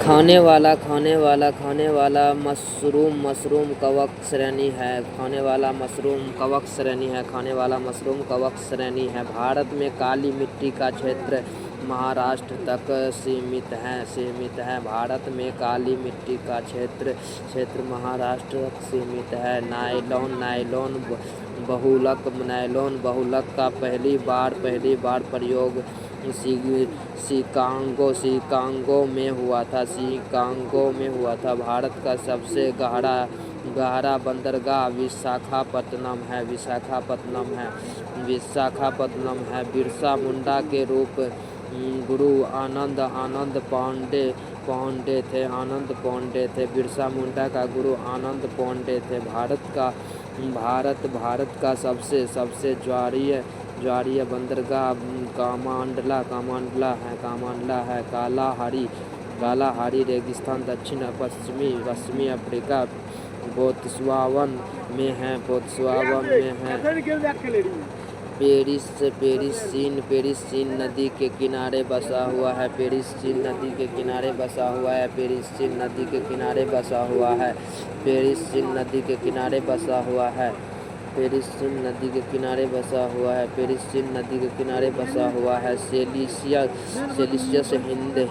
खाने वाला मशरूम कवक श्रेणी है। खाने वाला मशरूम कवक श्रेणी है। खाने वाला मशरूम कवक श्रेणी है। भारत में काली मिट्टी का क्षेत्र महाराष्ट्र तक सीमित है। भारत में काली मिट्टी का क्षेत्र महाराष्ट्र तक सीमित है। नायलॉन बहुलक का पहली बार प्रयोग शिकागो में हुआ था। भारत का सबसे गहरा बंदरगाह विशाखापत्तनम है। बिरसा मुंडा के रूप गुरु आनंद पांडे थे। बिरसा मुंडा का गुरु आनंद पांडे थे। भारत का सबसे ज्वारीय बंदरगाह कामांडला है। कालाहारी रेगिस्तान दक्षिण पश्चिमी अफ्रीका बोत्सवाना में है। पेरिस चीन नदी के किनारे बसा हुआ है। पेरिस चीन नदी के किनारे बसा हुआ है। पेरिस चीन नदी के किनारे बसा हुआ है। पेरिस चीन नदी के किनारे बसा हुआ है। पेरिस चीन नदी के किनारे बसा हुआ है। पेरिस चीन नदी के किनारे बसा हुआ है। सेलिसियस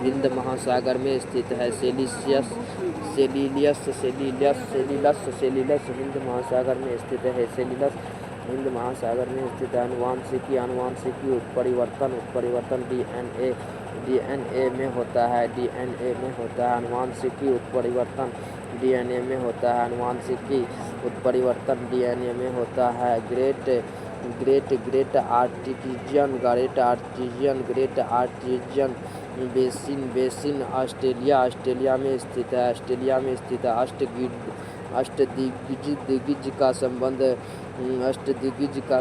हिंद महासागर में स्थित है। सेलिलस हिंद महासागर में स्थित है। सेलिलस हिंद महासागर में स्थित है। आनुवांशिकी उत्परिवर्तन डीएनए में होता है। आनुवांशिकी उत्परिवर्तन डीएनए में होता है। आनुवांशिकी उत्परिवर्तन डीएनए में होता है। ग्रेट आर्टिजियन बेसिन ऑस्ट्रेलिया में स्थित है। अष्टदिग्गज का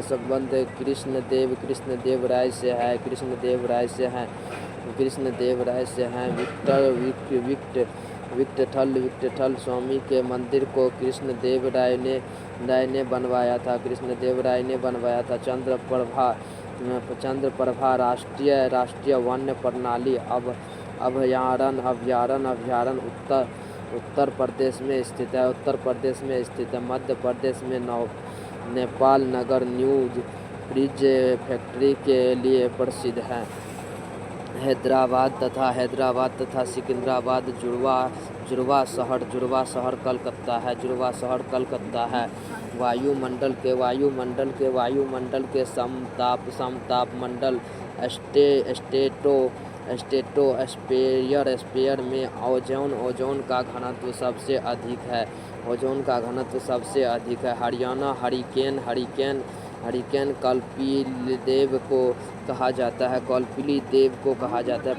संबंध कृष्णदेव राय से है। विक्टठल स्वामी के मंदिर को कृष्णदेव राय ने बनवाया था। चंद्रप्रभा राष्ट्रीय वन्य प्राणी अभयारण्य उत्तर प्रदेश में स्थित है। मध्य प्रदेश में नेपाल नगर न्यूज ब्रिज फैक्ट्री के लिए प्रसिद्ध है। हैदराबाद तथा सिकंदराबाद जुड़वा शहर कलकत्ता है। वायुमंडल के समताप मंडल स्टेटोस्फेयर में ओजोन का घनत्व सबसे अधिक है। हरियाणा हरिकेन कल्पिदेव को कहा जाता है।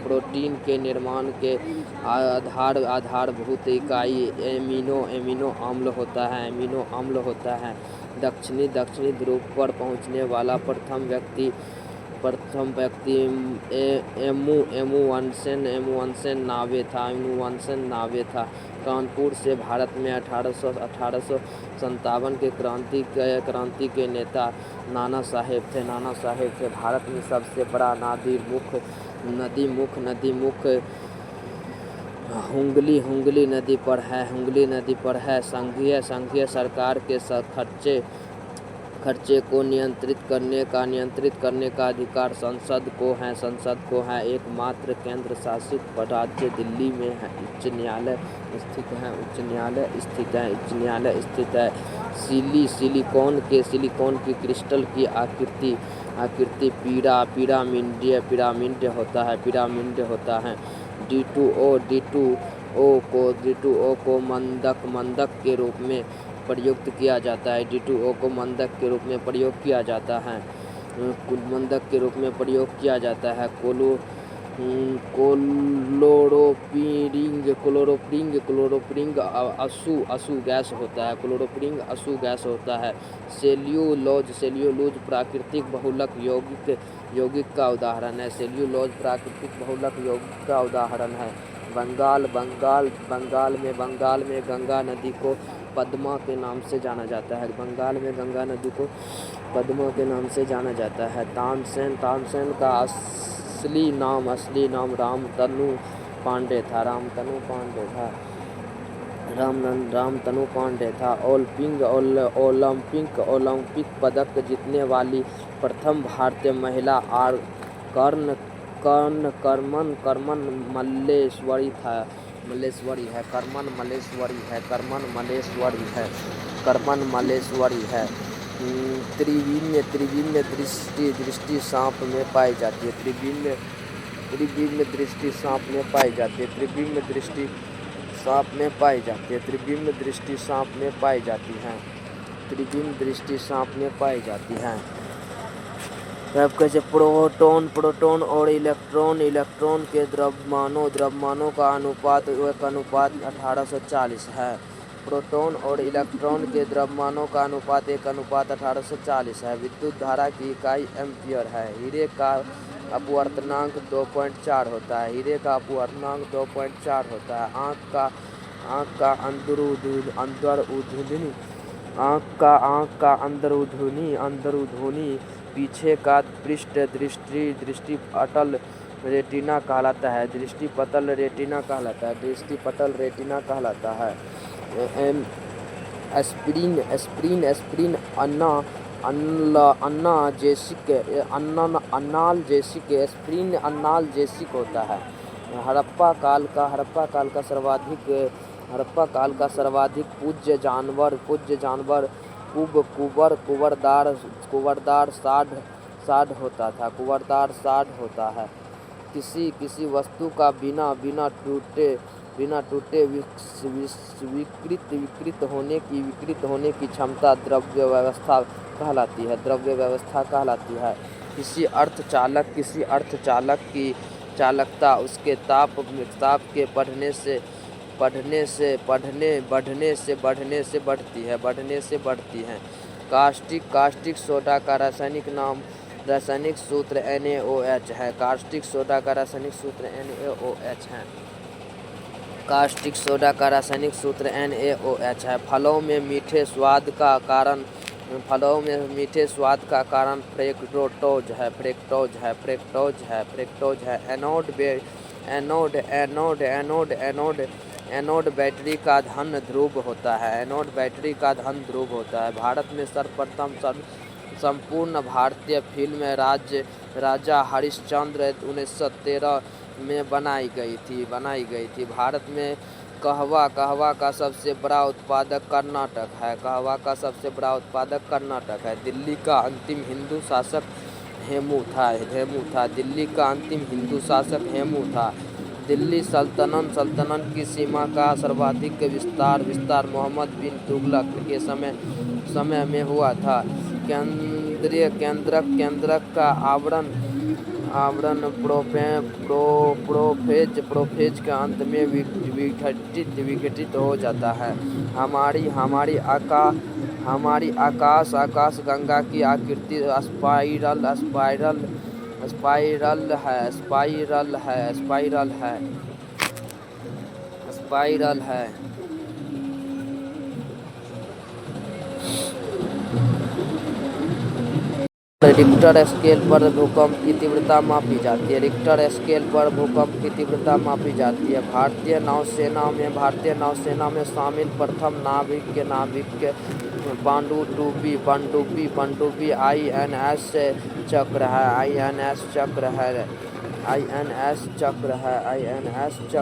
प्रोटीन के निर्माण के आधारभूत इकाई एमिनो अम्ल होता है। दक्षिणी ध्रुव पर पहुंचने वाला प्रथम व्यक्ति एमुंडसेन नावे था। कानपुर से भारत में 1857 के क्रांति के नेता नाना साहेब थे। भारत में सबसे बड़ा नदी मुख हुगली नदी पर है। संघीय सरकार के खर्चे को नियंत्रित करने का अधिकार संसद को है। एकमात्र केंद्र शासित राज्य दिल्ली में है। उच्च न्यायालय स्थित है। सिलिकॉन की क्रिस्टल की आकृति पिरामिड होता है। D2O को मंदक के रूप में प्रयुक्त किया जाता है। क्लोरोफिरिंग असु गैस होता है। सेल्यूलोज प्राकृतिक बहुलक यौगिक का उदाहरण है। बंगाल में गंगा नदी को पद्मा के नाम से जाना जाता है। तानसेन का असली नाम पांडे था, रामतनु पांडे था, रामतनु पांडे था। ओलंपिक पदक जीतने वाली प्रथम भारतीय महिला करमन मल्लेश्वरी है। करमन मल्लेश्वरी है। त्रिविम्य दृष्टि सांप में पाई जाती है। त्रिविम्य दृष्टि सांप में पाई जाती है। त्रिविम्य दृष्टि सांप में पाई जाती है। त्रिविम्य दृष्टि सांप में पाई जाती है। त्रिविम्य दृष्टि सांप में पाई जाती है। अब कैसे प्रोटॉन और इलेक्ट्रॉन के द्रव्यमानों का अनुपात 1:1840 है। प्रोटॉन और इलेक्ट्रॉन के द्रव्यमानों का अनुपात 1:1840 है। विद्युत धारा की इकाई एम्पियर है। हीरे का अपवर्तनांक 2.4 होता है। हीरे का अपवर्तनांक 2.4 होता है। आँख का अंदरूनी पीछे का पृष्ठ दृष्टिपटल रेटिना कहलाता है। दृष्टिपटल रेटिना कहलाता है। एस्पिरिन अनाल्जेसिक होता है। हड़प्पा काल का सर्वाधिक पूज्य जानवर कुबरदार साढ़ होता है। किसी वस्तु का बिना टूटे विकृत होने की क्षमता द्रव्य व्यवस्था कहलाती है। किसी अर्धचालक की चालकता उसके ताप के बढ़ने से बढ़ती है। कास्टिक सोडा का रासायनिक सूत्र NaOH है। कास्टिक सोडा का रासायनिक सूत्र NaOH है। कास्टिक सोडा का रासायनिक सूत्र NaOH है। फलों में मीठे स्वाद का कारण फ्रेक्टोज है। एनोड बैटरी का धन ध्रुव होता है। भारत में सर्वप्रथम संपूर्ण भारतीय फिल्म राजा हरिश्चंद्र 1913 में बनाई गई थी। भारत में कहवा का सबसे बड़ा उत्पादक कर्नाटक है। दिल्ली का अंतिम हिंदू शासक हेमू था। दिल्ली सल्तनत की सीमा का सर्वाधिक विस्तार मोहम्मद बिन तुगलक के समय में हुआ था। केंद्रक का आवरण प्रोफेज के अंत में विघटित हो जाता है। हमारी आकाश गंगा की आकृति स्पाइरल है। रिक्टर स्केल पर भूकंप की तीव्रता मापी जाती है। भारतीय नौसेना में शामिल प्रथम नाविक पनडुब्बी INS चक्र है।